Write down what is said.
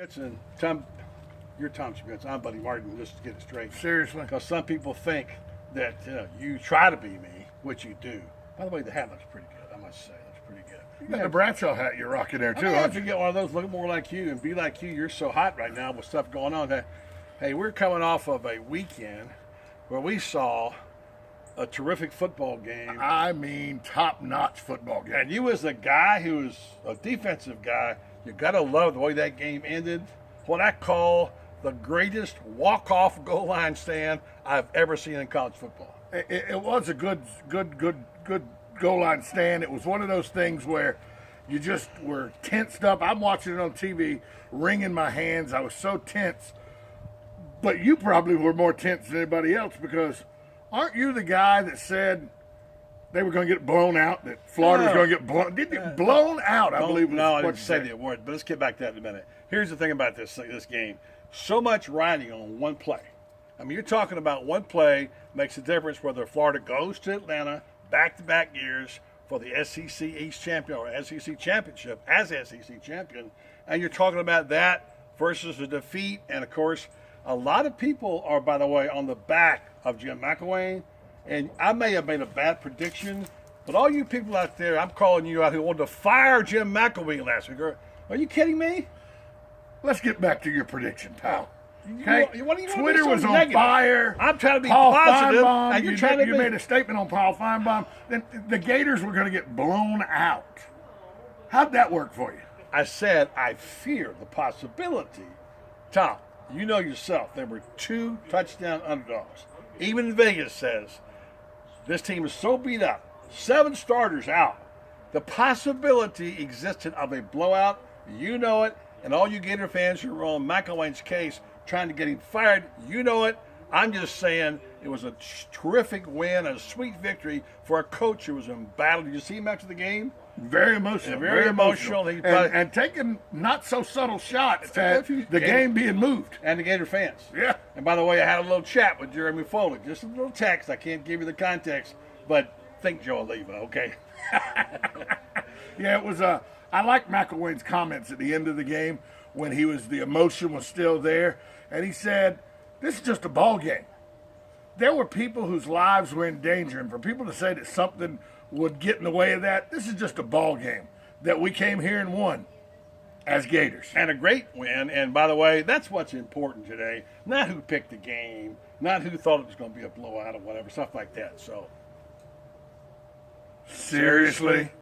And Tom, you're Tom Schmitz. I'm Buddy Martin, just to get it straight. Seriously? Because some people think that you try to be me, which you do. By the way, the hat looks pretty good, I must say. It looks pretty good. You got the Bradshaw hat you're rocking there, too. I have to get one of those, look more like you and be like you. You're so hot right now with stuff going on. Hey, we're coming off of a weekend where we saw a terrific football game. I mean, top-notch football game. And you as a guy who is a defensive guy, you got to love the way that game ended. What I call the greatest walk-off goal line stand I've ever seen in college football. It was a good goal line stand. It was one of those things where you just were tensed up. I'm watching it on TV, wringing my hands. I was so tense. But you probably were more tense than anybody else because aren't you the guy that said they were going to get blown out, that Florida was going to get blown? Didn't it blown out, I believe? No, I didn't say the word, but let's get back to that in a minute. Here's the thing about this game. So much riding on one play. I mean, you're talking about one play makes a difference whether Florida goes to Atlanta back-to-back years for the SEC East Champion or SEC Championship as SEC Champion, and you're talking about that versus a defeat. And, of course, a lot of people are, by the way, on the back of Jim McElwain. And I may have made a bad prediction, but all you people out there, I'm calling you out who wanted to fire Jim McElwain last week. Are you kidding me? Let's get back to your prediction, pal. Okay? Twitter was on fire. I'm trying to be Paul positive, Feinbaum, and you're trying to You made a statement on Paul Feinbaum. Then the Gators were going to get blown out. How'd that work for you? I said I fear the possibility. Tom, you know yourself, there were 2 touchdown underdogs. Even Vegas says this team is so beat up, 7 starters out. The possibility existed of a blowout. You know it. And all you Gator fans who are on McElwain's case trying to get him fired, you know it. I'm just saying it was a terrific win, a sweet victory for a coach who was in battle. Did you see him after the game? Very emotional. Very emotional. And taking not so subtle shots at the game being moved. And the Gator fans. Yeah. And by the way, I had a little chat with Jeremy Foley. Just a little text. I can't give you the context, but think Joe Oliva, okay? Yeah, it was I like McElwain's comments at the end of the game when the emotion was still there. And he said, this is just a ball game. There were people whose lives were in danger. And for people to say that something would get in the way of that, this is just a ball game that we came here and won as Gators. And a great win. And by the way, that's what's important today. Not who picked the game, not who thought it was going to be a blowout or whatever, stuff like that. So, seriously?